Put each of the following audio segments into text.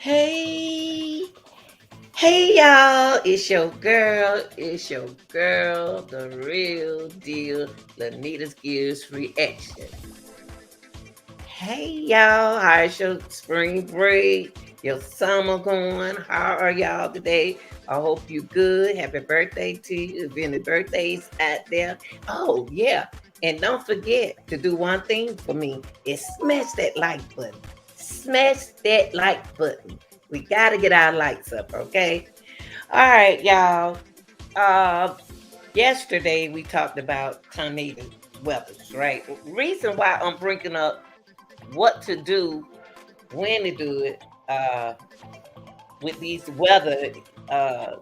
Hey, hey, y'all. It's your girl, the real deal, Lanita's Gears Reaction. Hey, y'all. How's your spring break? Your summer going? How are y'all today? I hope you good. Happy birthday to you. If any birthdays out there. Oh, yeah. And don't forget to do one thing for me is smash that like button. Smash that like button. We got to get our lights up, okay? All right, y'all. Uh, Yesterday we talked about tornado weathers, right? Reason why I'm bringing up what to do, when to do it, with these weather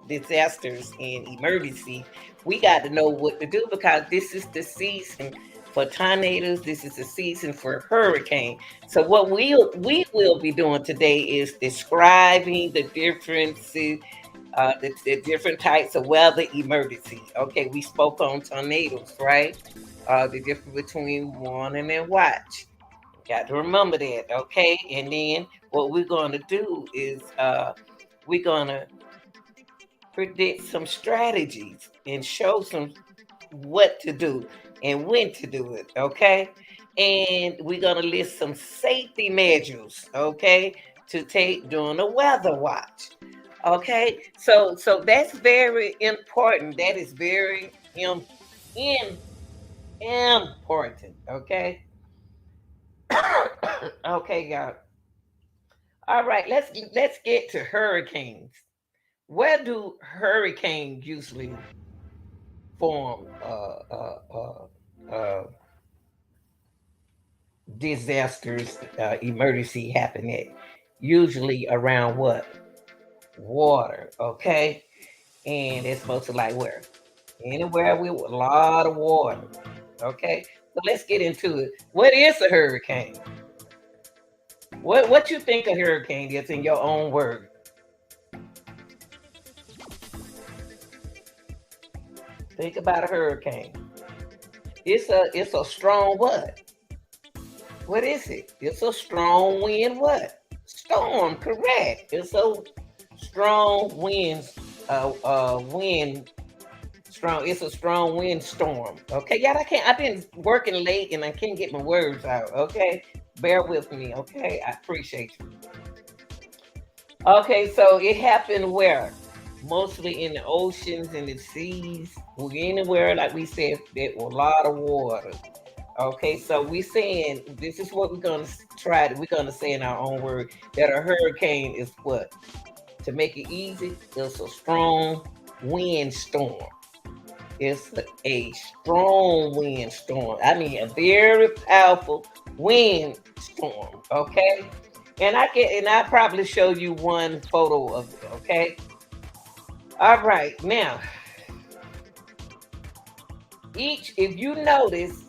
disasters and emergency, we got to know what to do because this is the season for tornadoes. This is the season for hurricane. So what we will be doing today is describing the differences, the different types of weather emergency. Okay, we spoke on tornadoes, right? The difference between warning and watch. Got to remember that, okay? And then what we're going to do is we're going to predict some strategies and show some what to do and when to do it, okay? And we're going to list some safety measures, okay, to take during a weather watch. Okay? So that's very important. That is very important, okay? Okay, y'all. All right, let's get to hurricanes. Where do hurricanes usually form? Disasters, emergency happen at usually around what? Water, okay? And it's supposed to like where? Anywhere with a lot of water, okay? So let's get into it. What is a hurricane? What you think a hurricane is in your own word? Think about a hurricane. It's a strong what? What is it? It's a strong wind what? Storm, correct. It's a strong winds, wind strong. It's a strong wind storm. Okay, y'all. I can't. I've been working late and I can't get my words out. Okay, bear with me. Okay, I appreciate you. Okay, so it happened where? Mostly in the oceans and the seas. Anywhere, like we said, there were a lot of water. Okay, so we saying this is what we're gonna try. We're gonna say in our own word that a hurricane is what? To make it easy, it's a strong wind storm. It's a strong wind storm. I mean, a very powerful wind storm. Okay, and I probably show you one photo of it. Okay, all right. Now, if you notice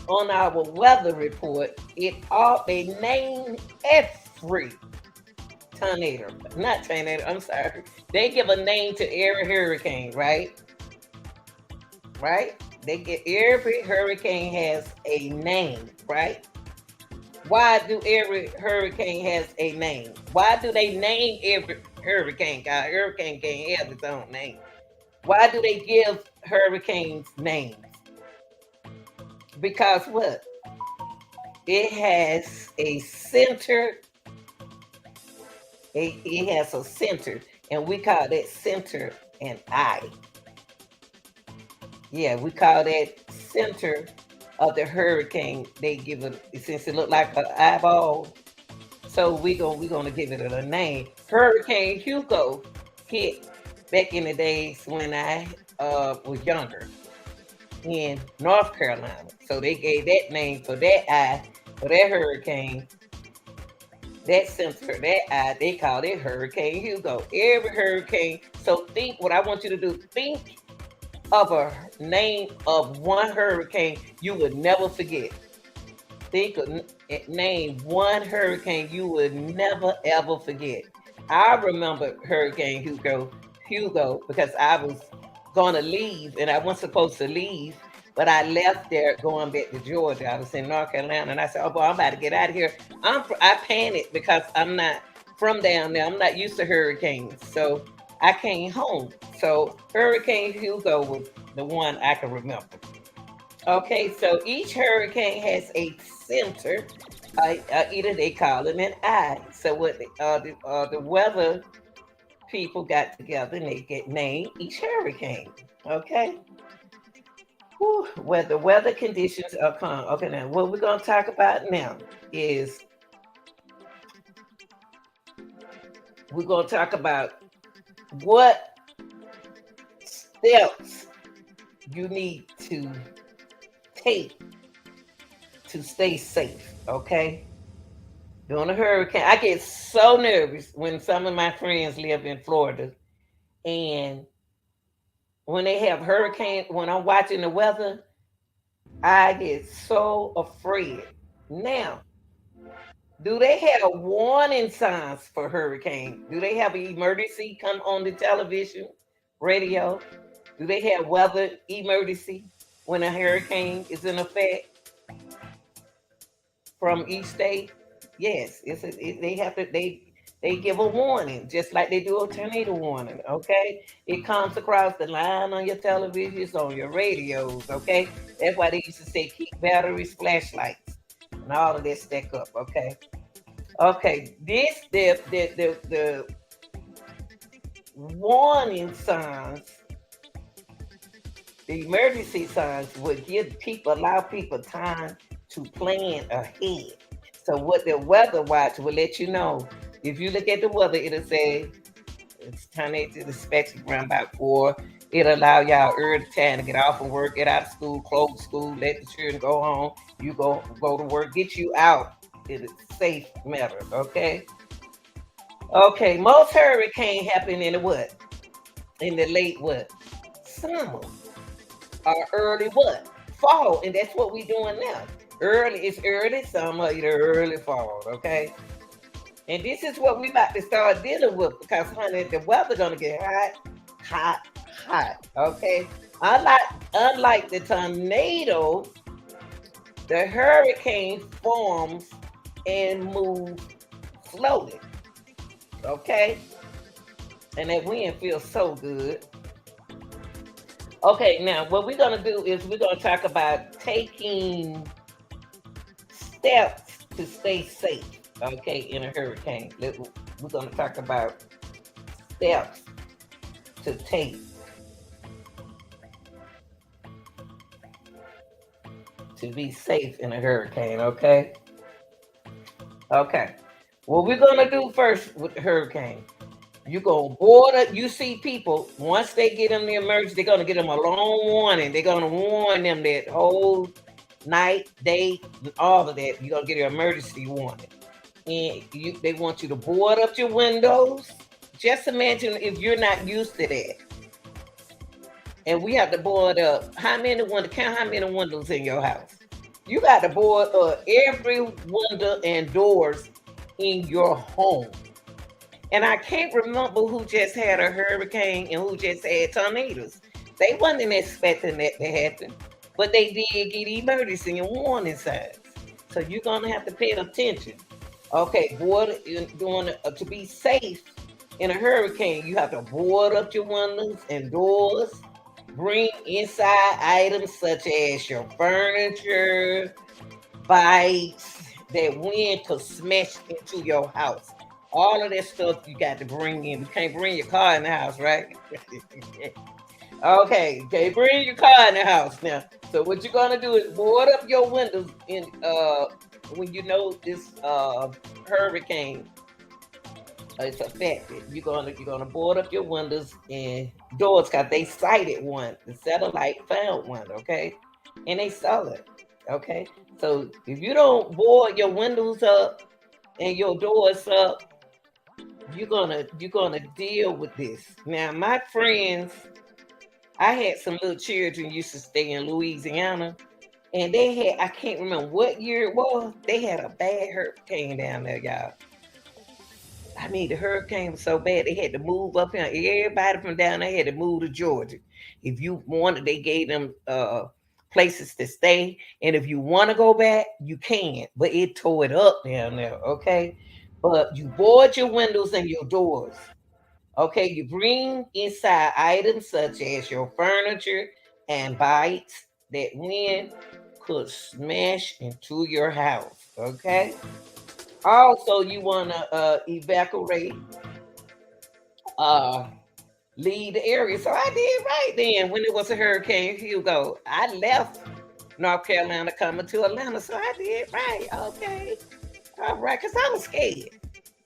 on our weather report, they name every tornado, not tornado. I'm sorry. They give a name to every hurricane, right? Right? They get every hurricane has a name, right? Why do every hurricane has a name? Why do they name every hurricane? God, hurricane can't have its own name. Why do they give hurricanes names? Because what? It has a center. It has a center, and we call that center an eye. Yeah, we call that center of the hurricane. They give it since it looked like an eyeball. So we gonna give it a name. Hurricane Hugo hit back in the days when I was younger in North Carolina. So they gave that name for that eye, for that hurricane, that center, that eye, they called it Hurricane Hugo. Every hurricane. So think what I want you to do. Think of a name of one hurricane you would never forget. Think of name one hurricane you would never ever forget. I remember Hurricane Hugo, because I was gonna leave and I wasn't supposed to leave, but I left there going back to Georgia. I was in North Carolina and I said, "Oh boy, I'm about to get out of here." I panicked because I'm not from down there. I'm not used to hurricanes, so I came home. So Hurricane Hugo was the one I can remember. Okay, so each hurricane has a center. Either they call it an eye. So what the weather people got together and they get named each hurricane. Okay, whew, where the weather conditions are calm. Okay, now what we're gonna talk about now is we're gonna talk about what steps you need to take to stay safe. Okay, during a hurricane, I get so nervous when some of my friends live in Florida, and when they have hurricane, when I'm watching the weather, I get so afraid. Now, do they have warning signs for hurricane? Do they have an emergency come on the television, radio? Do they have weather emergency when a hurricane is in effect from each state? Yes, they have to they give a warning just like they do a tornado warning. Okay, it comes across the line on your televisions, on your radios. Okay, that's why they used to say keep batteries, flashlights, and all of that stack up. Okay, okay. This the warning signs, the emergency signs would give people allow people time to plan ahead. So what the weather watch will let you know. If you look at the weather, it'll say it's time to the specs around about 4. It'll allow y'all early time to get off from work, get out of school, close school, let the children go home. You go to work, get you out in a safe manner. Okay. Okay. Most hurricanes happen in the what? In the late what? Summer or early what? Fall. And that's what we doing now. Early, it's early summer, either early fall. Okay. And this is what we about to start dealing with because, honey, the weather gonna get hot, hot, hot. Okay. Unlike unlike the tornado, the hurricane forms and moves slowly. Okay. And that wind feels so good. Okay, now what we're gonna do is we're gonna talk about taking steps to stay safe. Okay, in a hurricane. We're gonna talk about steps to take to be safe in a hurricane. Okay. Okay. What we're gonna do first with the hurricane? You go board up. You see people once they get in the emergency, they're gonna get them a long warning. They're gonna warn them that whole night, day, all of that. You're gonna get an emergency warning, and they want you to board up your windows. Just imagine if you're not used to that, and we have to board up. How many windows? Count how many windows in your house. You got to board up every window and doors in your home. And I can't remember who just had a hurricane and who just had tornadoes. They wasn't expecting that to happen, but they did get emergency and warning signs. So you're gonna have to pay attention. Okay, board doing to be safe in a hurricane. You have to board up your windows and doors. Bring inside items such as your furniture, bikes that wind could smash into your house. All of that stuff you got to bring in. You can't bring your car in the house, right? Okay, okay, bring your car in the house now. So what you're gonna do is board up your windows in when you know this hurricane is affected. You're gonna board up your windows and doors because they sighted one. The satellite found one, okay? And they saw it. Okay. So if you don't board your windows up and your doors up, you're gonna deal with this. Now, my friends, I had some little children used to stay in Louisiana, and they had I can't remember what year it was. They had a bad hurricane down there, y'all. I mean, the hurricane was so bad they had to move up here. Everybody from down there had to move to Georgia. If you wanted, they gave them places to stay, and if you want to go back, you can. But it tore it up down there. Okay, but you board your windows and your doors. Okay, you bring inside items such as your furniture and bites that wind could smash into your house. Okay. Also, you want to evacuate, uh, leave the area. So I did right then when it was a Hurricane Hugo. I left North Carolina coming to Atlanta. So I did right. Okay. All right. Because I was scared.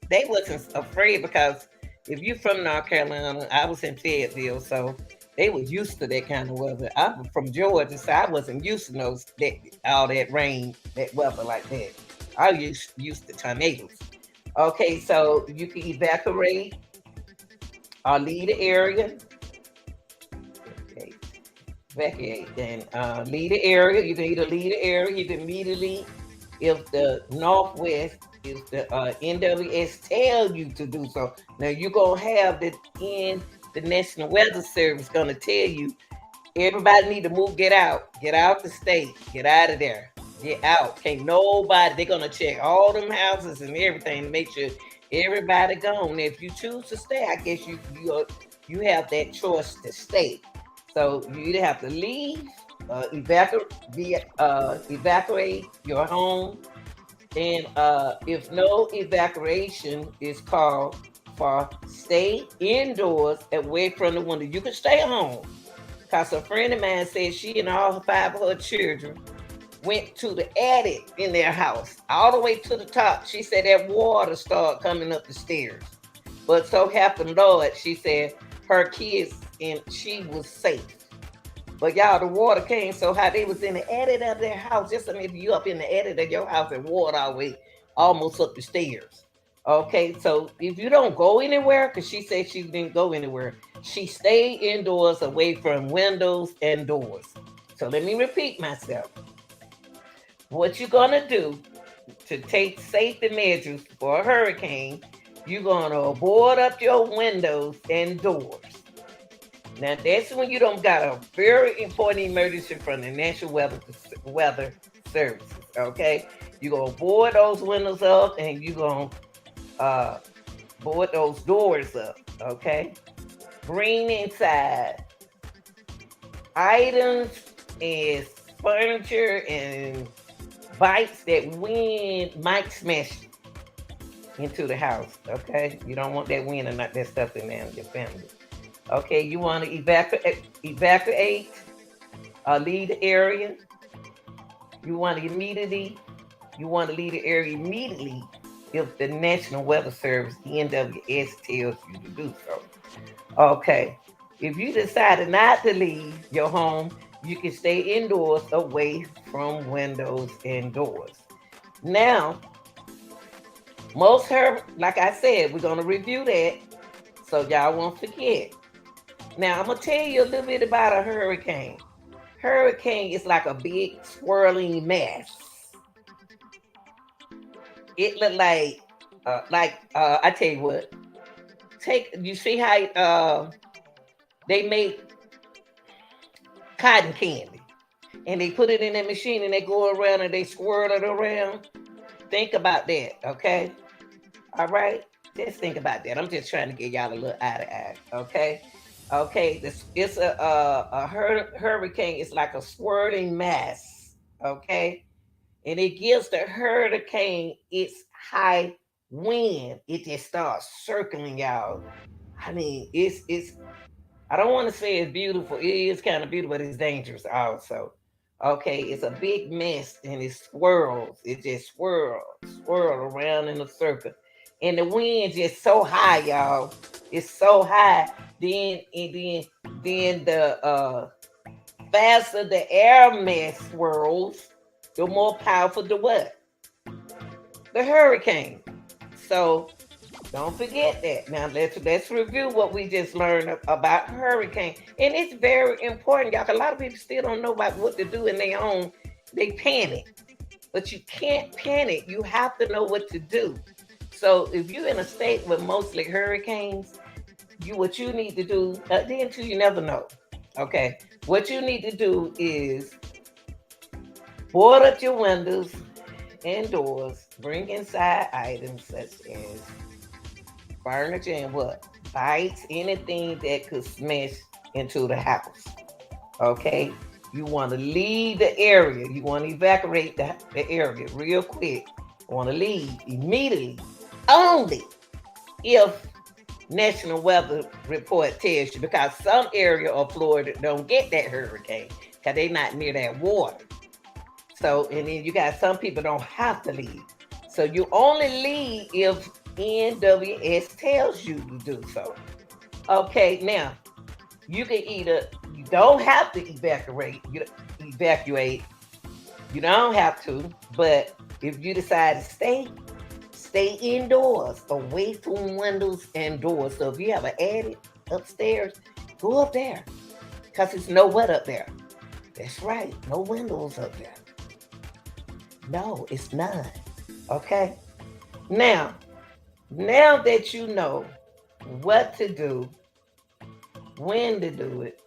They wasn't afraid because if you from North Carolina, I was in Fayetteville, so they were used to that kind of weather. I'm from Georgia, so I wasn't used to all that rain, that weather like that. I used to tornadoes. Okay, so you can evacuate or leave the area. Okay, evacuate and leave the area. You can either leave the area. You can immediately, if the Northwest, if the NWS tell you to do so. Now you're gonna have the National Weather Service gonna tell you everybody need to move, get out the state, get out of there, get out. Can't nobody. They're gonna check all them houses and everything to make sure everybody gone. If you choose to stay, I guess you have that choice to stay. So you either have to leave, evacuate your home, and if no evacuation is called for, stay indoors away from the window. You can stay home. Because a friend of mine said she and all five of her children went to the attic in their house, all the way to the top. She said that water started coming up the stairs. But so happened, Lord, she said her kids and she was safe. But y'all, the water came so high they was in the attic of their house. Just imagine you up in the attic of your house and water all the way almost up the stairs. Okay, so if you don't go anywhere, because she said she didn't go anywhere, she stayed indoors away from windows and doors. So let me repeat myself. What you're gonna do to take safety measures for a hurricane, you're gonna board up your windows and doors. Now that's when you don't got a very important emergency from the National Weather Services. Okay, you're gonna board those windows up and you're gonna uh, board those doors up. Okay, bring inside items and furniture and bites that wind might smash into the house. Okay, you don't want that wind and not that stuff in there in your family. Okay, you want to evacuate or leave the area. You want to immediately, you want to leave the area immediately if the National Weather Service (NWS) tells you to do so. Okay, if you decided not to leave your home, you can stay indoors away from windows and doors. Now, like I said, we're gonna review that so y'all won't forget. Now I'm gonna tell you a little bit about a hurricane. Hurricane is like a big swirling mess. It look I tell you what. Take you see how they make cotton candy and they put it in that machine and they go around and they swirl it around. Think about that, okay? All right, just think about that. I'm just trying to get y'all a little eye to eye, okay? Okay, this it's a hurricane. It's like a swirling mass, okay, and it gives the hurricane its high wind. It just starts circling y'all. I mean, it's. I don't want to say it's beautiful. It is kind of beautiful, but it's dangerous also. Okay, it's a big mess and it swirls. It just swirl around in a circle, and the wind just so high, y'all. It's so high. Then the faster the air mass swirls, the more powerful the what? The hurricane. So don't forget that. Now let's review what we just learned about hurricane, and it's very important, y'all. A lot of people still don't know about what to do in their own. They panic, but you can't panic. You have to know what to do. So if you're in a state with mostly hurricanes, what you need to do. Then too, you never know. Okay, what you need to do is board up your windows indoors, bring inside items such as furniture and what? Bites, anything that could smash into the house. Okay? You want to leave the area. You want to evacuate the area real quick. You want to leave immediately. Only if National Weather Report tells you, because some area of Florida don't get that hurricane because they're not near that water. So, and then you got some people don't have to leave. So you only leave if NWS tells you to do so. Okay, now you can either you don't have to evacuate. You don't have to, but if you decide to stay indoors, away from windows and doors. So if you have an attic upstairs, go up there, cause it's no what up there. That's right, no windows up there. No, it's none. Okay. Now, now that you know what to do, when to do it,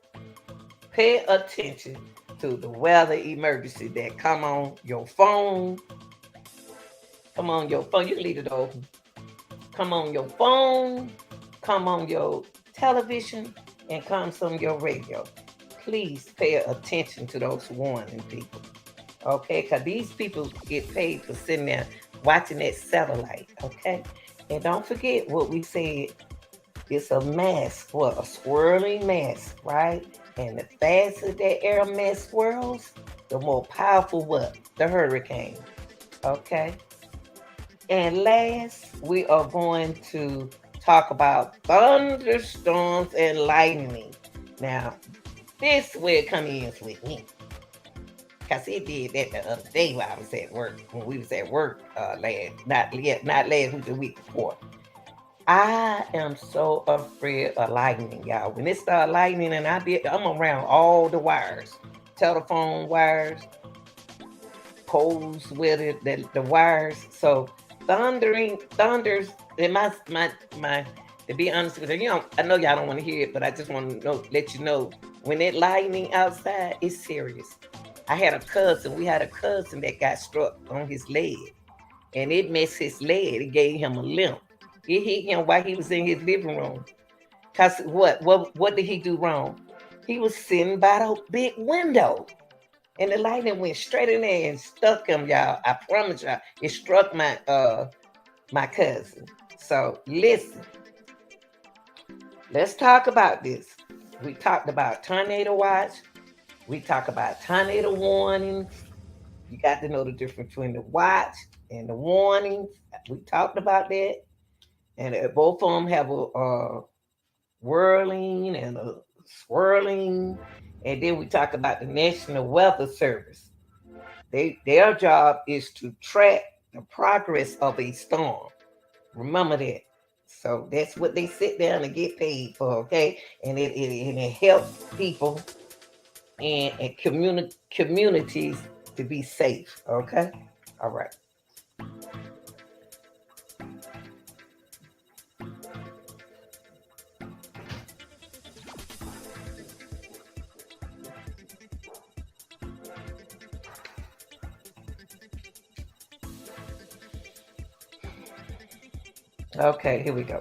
pay attention to the weather emergency that come on your phone. Come on your phone. You can leave it open. Come on your phone. Come on your television, and comes on your radio. Please pay attention to those warning people. Okay, because these people get paid for sitting there watching that satellite. Okay, and don't forget what we said. It's a mass, what, a swirling mass, right? And the faster that air mass swirls, the more powerful what? The hurricane. Okay. And last, we are going to talk about thunderstorms and lightning. Now, this where it comes in with me. Because he did that the other day while I was at work. When we was at work not last week, the week before. I am so afraid of lightning, y'all. When it start lightning and I'm around all the wires, telephone wires, poles with it, the wires. So thunders, and my to be honest with you, I know y'all don't want to hear it, but I just want to let you know when it lightning outside, it's serious. We had a cousin that got struck on his leg, and it messed his leg. It gave him a limp. It hit him while he was in his living room. Cause what did he do wrong? He was sitting by the big window, and the lightning went straight in there and stuck him, y'all. I promise y'all, it struck my cousin. So listen, let's talk about this. We talked about tornado watch. We talk about tornado warnings. You got to know the difference between the watch and the warnings. We talked about that, and both of them have a whirling and a swirling. And then we talk about the National Weather Service. Their job is to track the progress of a storm. Remember that. So that's what they sit down and get paid for, okay? And it helps people and communities to be safe, okay? All right. Okay, here we go.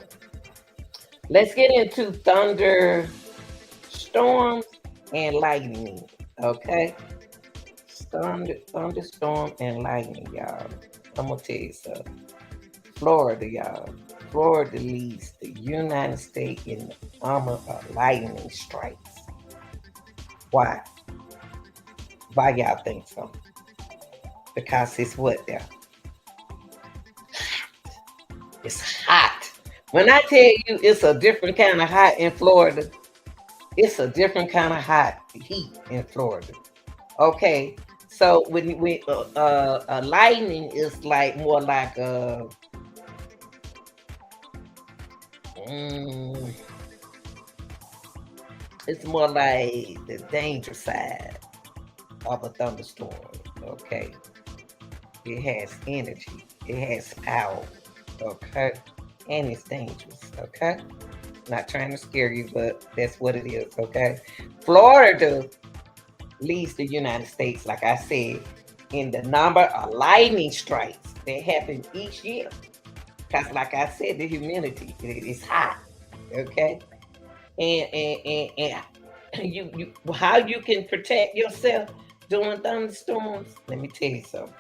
Let's get into thunderstorms and lightning. Okay, thunderstorm and lightning, y'all. I'm gonna tell you something. Florida, y'all. Florida leads the United States in the number of lightning strikes. Why? Why y'all think so? Because it's what there? It's hot. When I tell you it's a different kind of hot in Florida, it's a different kind of hot heat in Florida. Okay, so when lightning is like more like mm, it's more like the danger side of a thunderstorm. Okay, it has energy, it has power. Okay, and it's dangerous. Okay, not trying to scare you, but that's what it is. Okay, Florida leads the United States, like I said, in the number of lightning strikes that happen each year. Because, like I said, the humidity is high. Okay, and you how you can protect yourself during thunderstorms? Let me tell you something.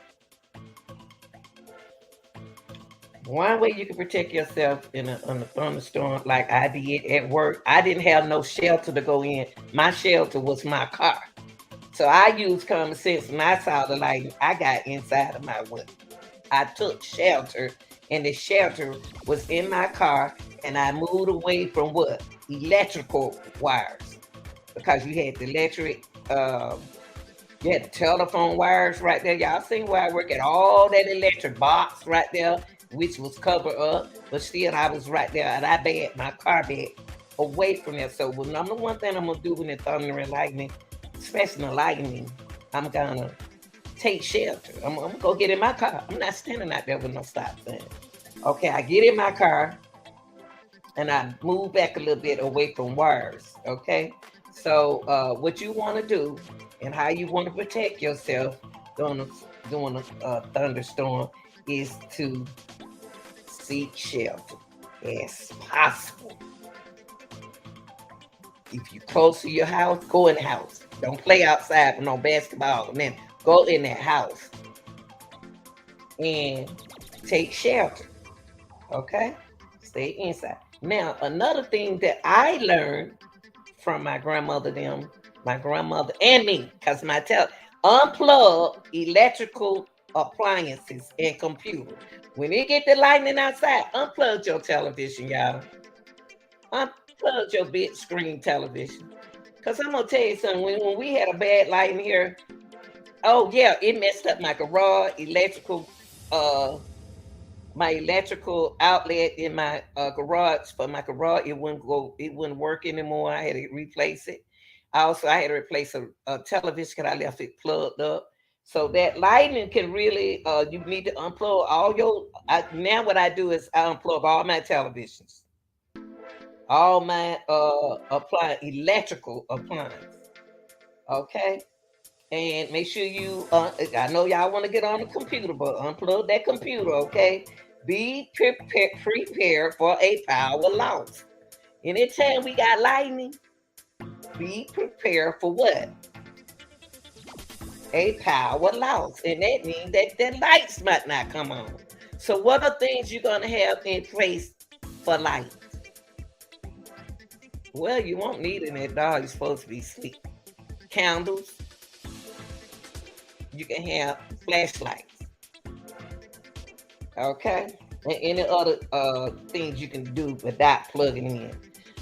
One way you can protect yourself in a thunderstorm, like I did at work, I didn't have no shelter to go in. My shelter was my car. So I used common sense when I saw the light. I got inside of my window. I took shelter, and the shelter was in my car, and I moved away from what? Electrical wires. Because you had the electric, you had the telephone wires right there. Y'all seen where I work at all that electric box right there, which was covered up, but still I was right there, and I backed my car back away from there. So, well, number one thing I'm gonna do when it's thunder and lightning, especially the lightning, I'm gonna take shelter. I'm gonna go get in my car. I'm not standing out there with no stop sign. Okay, I get in my car and I move back a little bit away from wires. Okay, so what you want to do and how you want to protect yourself during a thunderstorm is to seek shelter as possible. If you're close to your house, go in the house. Don't play outside with no basketball. And then go in that house and take shelter. Okay? Stay inside. Now, another thing that I learned from my grandmother and me, because unplug electrical appliances and computer. When you get the lightning outside, unplug your television, y'all. Unplug your big screen television. Because I'm going to tell you something. When we had a bad lightning here, oh yeah, it messed up my garage uh my electrical outlet in my garage for my garage. It wouldn't work anymore. I had to replace it. I had to replace a television because I left it plugged up. So that lightning can really you need to unplug all your now what I do is I unplug all my televisions, all my electrical appliance. Okay, and make sure you I know y'all want to get on the computer, but unplug that computer. Okay, be prepared for a power loss. Anytime we got lightning, be prepared for what? A power loss, and that means that the lights might not come on. So what are things you're gonna have in place for light? Well, you won't need it at all. You're supposed to be asleep. Candles. You can have flashlights. Okay, and any other things you can do without plugging in.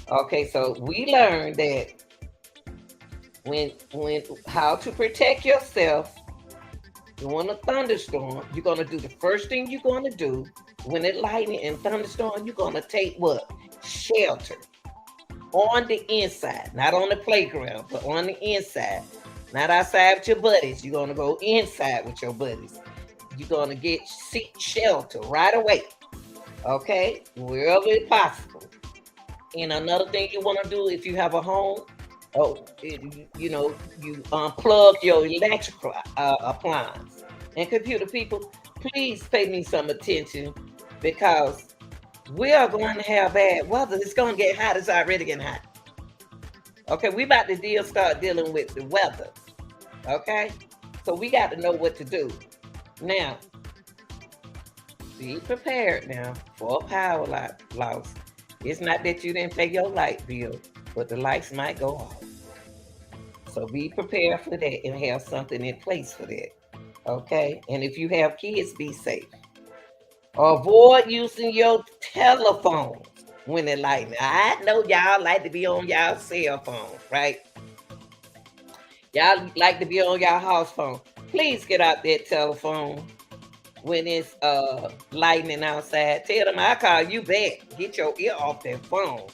Okay, so we learned that when how to protect yourself during a thunderstorm. You're gonna do the first thing you're gonna do when it lightning and thunderstorm. You're gonna take what? Shelter on the inside, not on the playground, but on the inside. Not outside with your buddies. You're gonna go inside with your buddies. You're gonna seek shelter right away. Okay, wherever it's possible. And another thing you want to do if you have a home, you unplug your electrical appliance and computer. People, please pay me some attention because we are going to have bad weather. It's going to get hot. It's already getting hot. Okay, we about to start dealing with the weather. Okay, so we got to know what to do. Now, be prepared now for a power loss. It's not that you didn't pay your light bill, but the lights might go off. So be prepared for that and have something in place for that. Okay, and if you have kids, be safe. Avoid using your telephone when it lightning. I know y'all like to be on y'all cell phone, right? Y'all like to be on y'all house phone. Please get out that telephone when it's lightning outside. Tell them I call you back. Get your ear off that phone.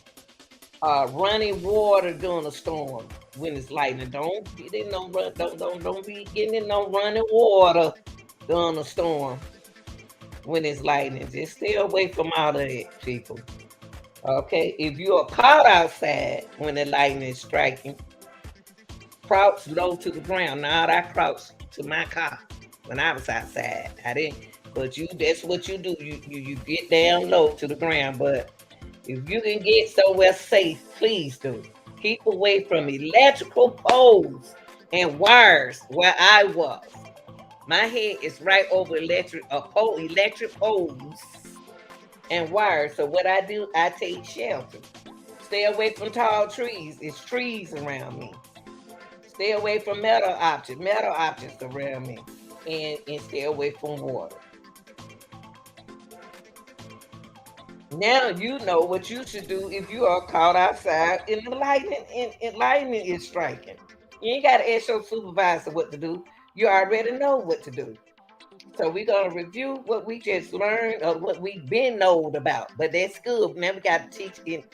Running water during a storm when it's lightning. Don't get in no run. Don't be getting in no running water during a storm when it's lightning. Just stay away from all of it, people. Okay, if you are caught outside when the lightning is striking, crouch low to the ground. Now I crouch to my car. when I was outside. I didn't, but you, that's what you do. You get down low to the ground. But if you can get somewhere safe, please do. Keep away from electrical poles and wires where I was. My head is right over electric poles and wires. So what I do, I take shelter. Stay away from tall trees. It's trees around me. Stay away from metal objects around me. And stay away from water. Now you know what you should do if you are caught outside and the lightning is striking. You ain't gotta ask your supervisor what to do. You already know what to do. So we're gonna review what we just learned or what we've been told about. But that's good. Now we gotta teach and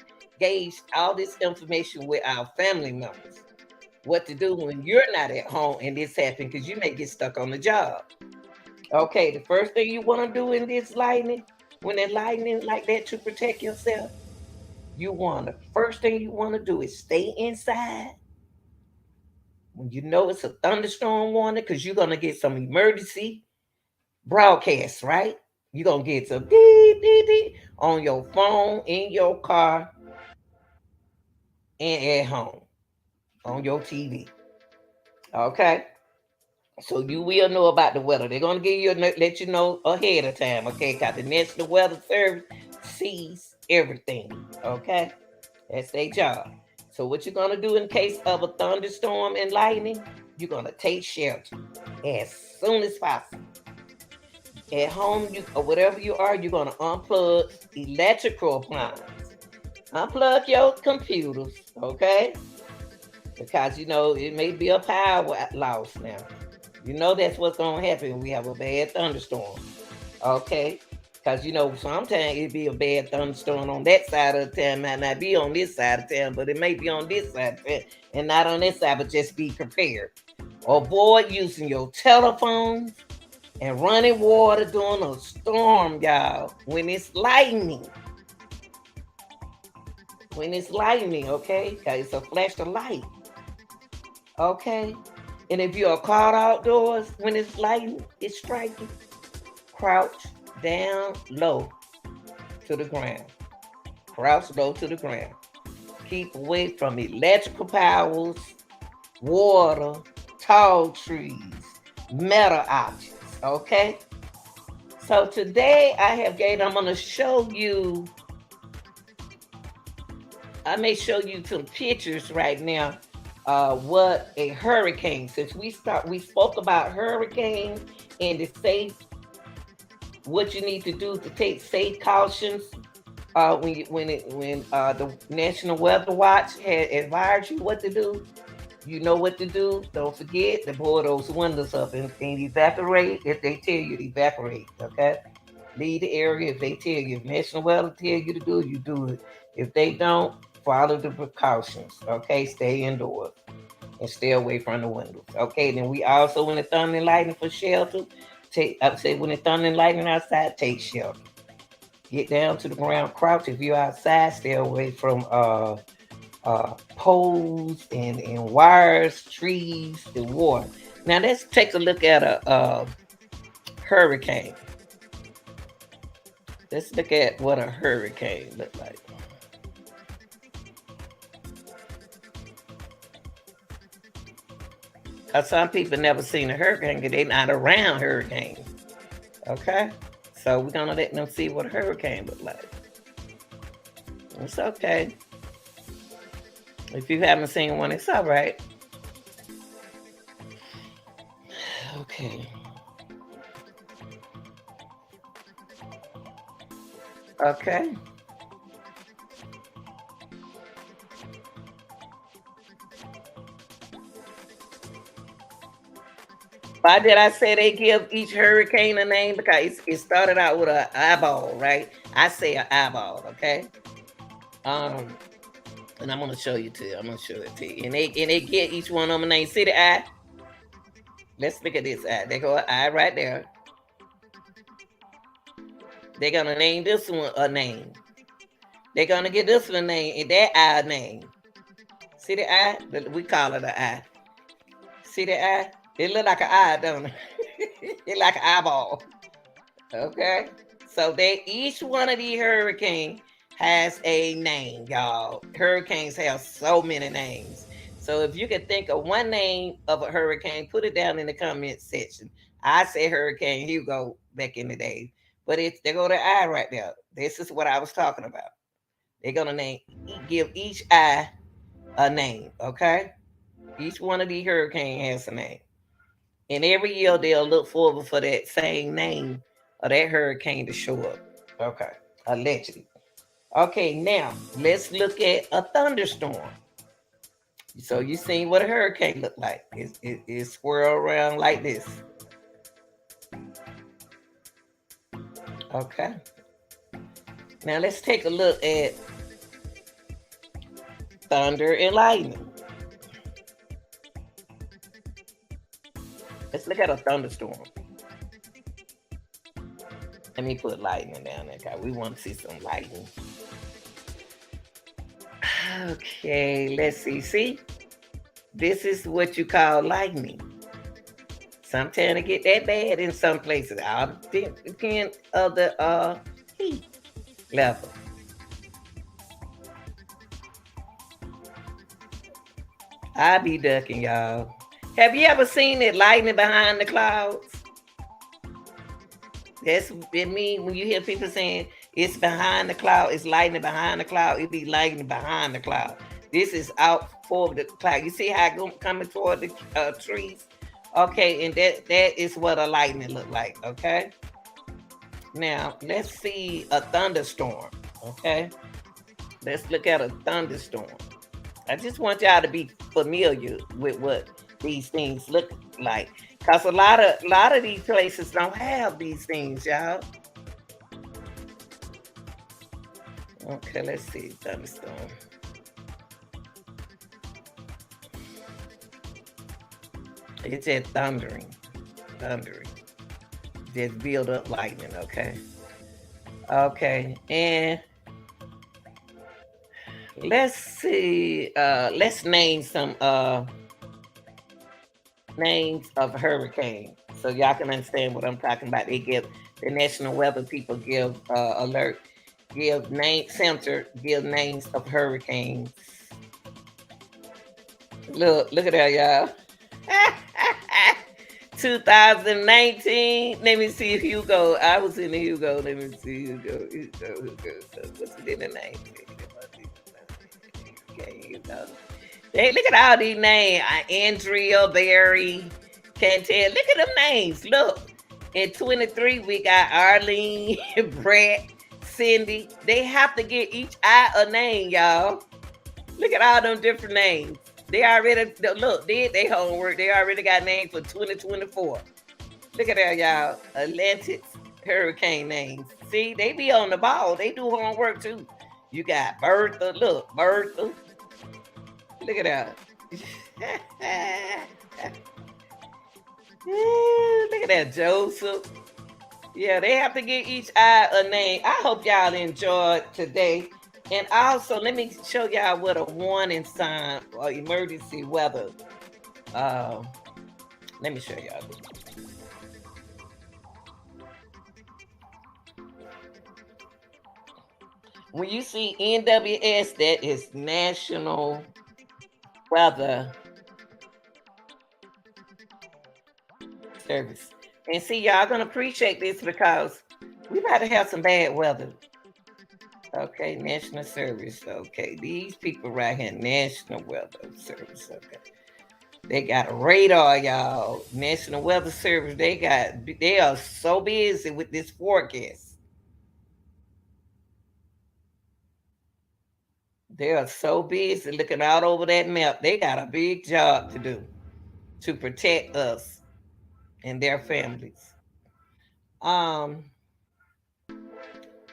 gauge all this information with our family members. What to do when you're not at home and this happens because you may get stuck on the job. Okay, the first thing you want to do in this lightning, when it's lightning like that to protect yourself, first thing you want to do is stay inside. When you know it's a thunderstorm warning, because you're gonna get some emergency broadcasts, right? You're gonna get some beep beep beep on your phone, in your car, and at home, on your TV. Okay. So you will know about the weather. They're gonna give you let you know ahead of time, okay? Because the National Weather Service sees everything, okay? That's their job. So what you're gonna do in case of a thunderstorm and lightning? You're gonna take shelter as soon as possible. At home, you or whatever you are, you're gonna unplug electrical appliances. Unplug your computers, okay? Because you know it may be a power loss now. You know that's what's gonna happen when we have a bad thunderstorm. Okay? Because you know sometimes it be a bad thunderstorm on that side of the town, might not be on this side of town, but it may be on this side of town, and not on this side, but just be prepared. Avoid using your telephones and running water during a storm, y'all. When it's lightning. When it's lightning, okay? Because it's a flash of light. Okay? And if you are caught outdoors when it's lightning, it's striking, crouch down low to the ground. Crouch low to the ground. Keep away from electrical powers, water, tall trees, metal objects. Okay? So today I'm gonna show you, I may show you some pictures right now what a hurricane. Since we spoke about hurricanes and the safe, what you need to do to take safe cautions when the National Weather Watch had advised you what to do. You know what to do. Don't forget to pull those windows up and evaporate if they tell you to evaporate. Okay, leave the area if they tell you. If National Weather tell you to do it, you do it. If they don't, follow the precautions. Okay, stay indoors and stay away from the windows. Okay, then we also when the thunder and lightning for shelter. I say when the thunder and lightning outside, take shelter. Get down to the ground, crouch. If you're outside, stay away from poles and wires, trees, and water. Now let's take a look at a hurricane. Let's look at what a hurricane looks like. Cause some people never seen a hurricane because they're not around hurricanes. Okay? So we're gonna let them see what a hurricane look like. It's okay. If you haven't seen one, it's all right. Okay. Okay. Why did I say they give each hurricane a name? Because it started out with an eyeball, right? I say an eyeball, okay? Um, and I'm gonna show you too. I'm gonna show it to you. And they get each one of them a name. See the eye? Let's look at this eye. They go eye right there. They're gonna name this one a name. They're gonna get this one a name and that eye a name. See the eye? We call it an eye. See the eye? It look like an eye, don't it? It's like an eyeball. Okay. So they each one of these hurricanes has a name, y'all. Hurricanes have so many names. So if you can think of one name of a hurricane, put it down in the comment section. I say Hurricane Hugo back in the day, but it's they go to I right there. This is what I was talking about. They're gonna give each eye a name. Okay, each one of these hurricanes has a name. And every year they'll look forward for that same name of that hurricane to show up. Okay. Allegedly. Okay, now let's look at a thunderstorm. So you seen what a hurricane look like. It swirl around like this. Okay. Now let's take a look at thunder and lightning. Let's look at a thunderstorm. Let me put lightning down there, guys. We want to see some lightning. Okay, let's see. See, this is what you call lightning. Sometimes it get that bad in some places. All depend of the heat level. I be ducking, y'all. Have you ever seen it lightning behind the clouds? That's it mean when you hear people saying it's behind the cloud, it's lightning behind the cloud, it be lightning behind the cloud. This is out for the cloud. You see how it coming toward the trees? Okay, and that is what a lightning look like. Okay. Now let's see a thunderstorm. Okay, let's look at a thunderstorm. I just want y'all to be familiar with what these things look like, cause a lot of these places don't have these things, y'all. Okay, let's see thunderstorm. It's just thundering. Just build up lightning. Okay, okay, and let's see. Let's name some names of hurricanes so y'all can understand what I'm talking about. They give the national weather people give alert, give name center, give names of hurricanes. Look at that, y'all. 2019. Let me see if Hugo. I was in the Hugo. Let me see Hugo. What's it in the name? Okay, Hugo. Hey, look at all these names. Andrea, Barry, Cantel. Look at them names. Look. In 23, we got Arlene, Brett, Cindy. They have to get each eye a name, y'all. Look at all them different names. They already look, did they homework. They already got names for 2024. Look at that, y'all. Atlantic hurricane names. See, they be on the ball. They do homework too. You got Bertha. Look, Bertha. Look at that. Look at that, Joseph. Yeah, they have to give each eye a name. I hope y'all enjoyed today. And also, let me show y'all what a warning sign or emergency weather. Uh, Let me show y'all this. When you see NWS, that is National Weather Service. And see, y'all gonna appreciate this because we about to have some bad weather. Okay, National Service. Okay, these people right here, National Weather Service. Okay, they got a radar, y'all. National Weather Service. They are so busy with this forecast. They are so busy looking out over that map. They got a big job to do to protect us and their families. Um,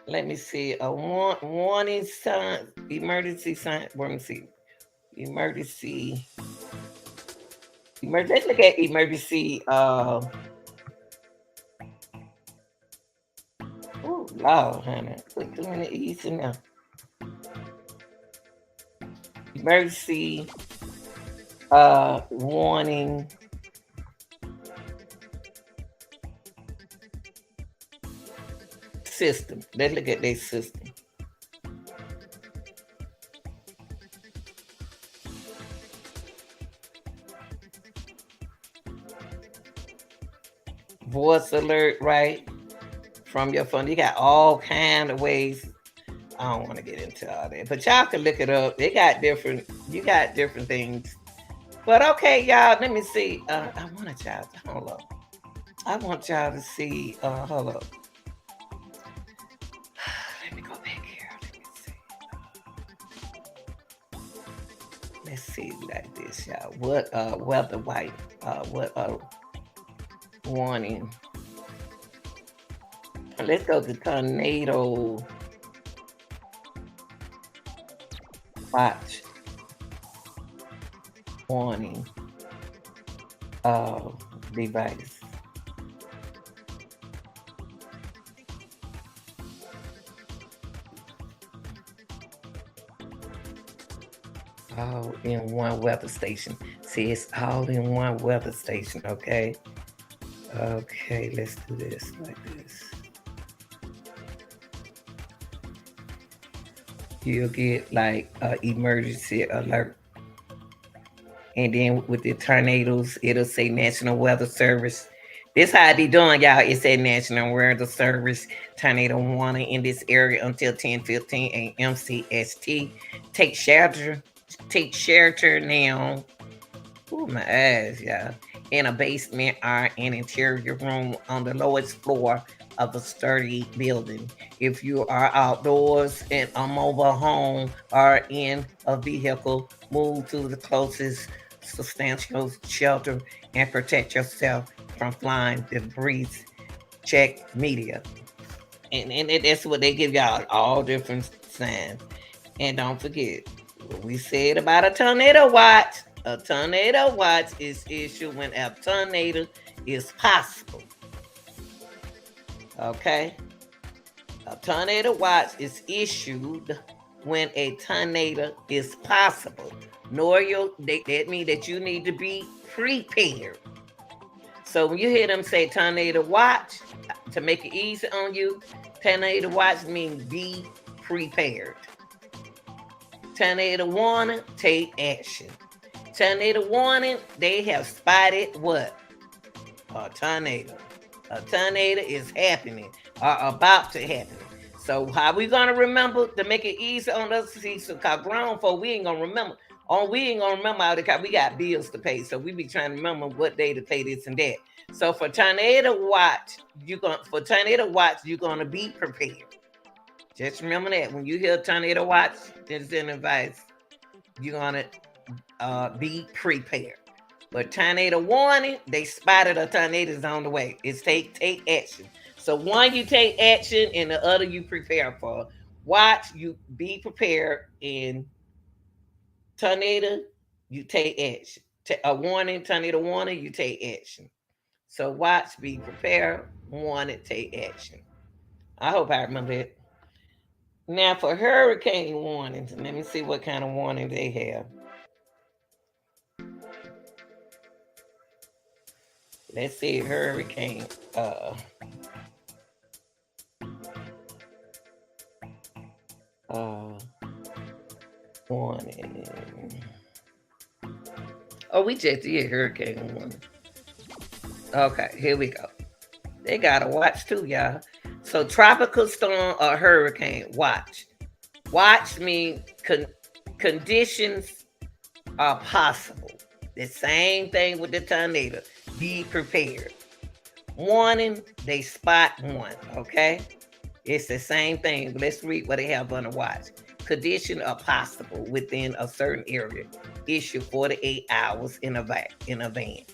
Let me see. A warning sign, emergency sign. Let me see. Emergency. Let's look at emergency. Oh, Lord, honey. Put too many E's in there. Emergency warning system. Let's look at their system. Voice alert, right? From your phone. You got all kind of ways. I don't want to get into all that, but y'all can look it up. They got different. You got different things. But okay, y'all. Let me see. I want y'all. Hold up. I want y'all to see. Hold up. Let me go back here. Let's see like this, y'all. What weather white? What warning? Let's go to tornado watch warning device. All in one weather station. See, it's all in one weather station, okay? Okay, let's do this like this. You'll get like an emergency alert. And then with the tornadoes, it'll say National Weather Service. This how they doing, y'all. It said National Weather Service tornado warning in this area until 10:15 a.m. CST. Take shelter. Take shelter now. Ooh, my eyes, y'all. In a basement or an interior room on the lowest floor of a sturdy building. If you are outdoors in a mobile home or in a vehicle, move to the closest substantial shelter and protect yourself from flying debris. Check media. And that's what they give y'all, all different signs. And don't forget what we said about a tornado watch. A tornado watch is issued when a tornado is possible. Okay? A tornado watch is issued when a tornado is possible. That means that you need to be prepared. So when you hear them say tornado watch, to make it easy on you, tornado watch means be prepared. Tornado warning, take action. Tornado warning, they have spotted what? A tornado. A tornado is happening or about to happen. So how we gonna remember to make it easy on us? See, so cause grown folk, we ain't gonna remember. We ain't gonna remember all the cause we got bills to pay. So we be trying to remember what day to pay this and that. So for tornado watch, you're gonna be prepared. Just remember that when you hear tornado watch, there's an advice. You're gonna be prepared. But tornado warning, they spotted a tornado's on the way. It's take action. So one, you take action, and the other you prepare for. Watch, you be prepared, and tornado, you take action. A warning, tornado warning, you take action. So watch, be prepared, warning, take action. I hope I remember it. Now for hurricane warnings, let me see what kind of warning they have. Let's see, hurricane. Warning. Oh, we just did hurricane warning. Okay, here we go. They got a watch too, y'all. So tropical storm or hurricane watch. Watch means conditions are possible. The same thing with the tornado. Be prepared. Warning, they spot one, okay? It's the same thing. Let's read what they have on the watch. Conditions are possible within a certain area. Issue 48 hours in advance.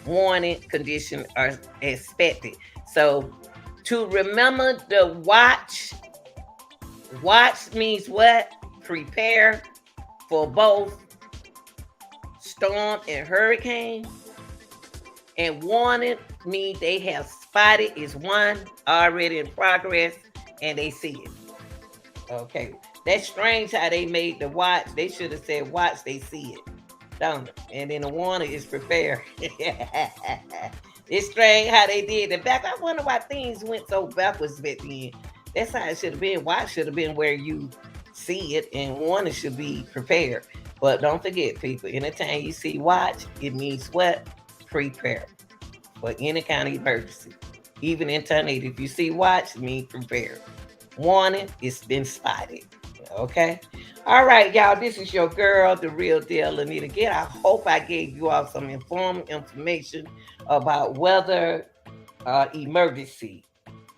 Warning, conditions are expected. So to remember the watch means what? Prepare for both storm and hurricane. And warning means they have spotted is one already in progress and they see it. Okay. That's strange how they made the watch. They should have said watch, they see it. Don't it? And then the warning is prepare. It's strange how they did it back. I wonder why things went so backwards back then. That's how it should have been. Watch should have been where you see it, and warning should be prepared. But don't forget, people, anytime you see watch, it means what? Prepare for any kind of emergency. Even in tornado, if you see watch, it means prepare. Warning, it's been spotted. Okay? All right, y'all, this is your girl, the real deal, Anita. Again, I hope I gave you all some informed information about weather emergency.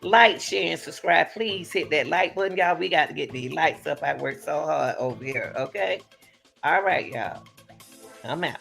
Like, share, and subscribe. Please hit that like button, y'all. We got to get these lights up. I worked so hard over here. Okay. All right, y'all. I'm out.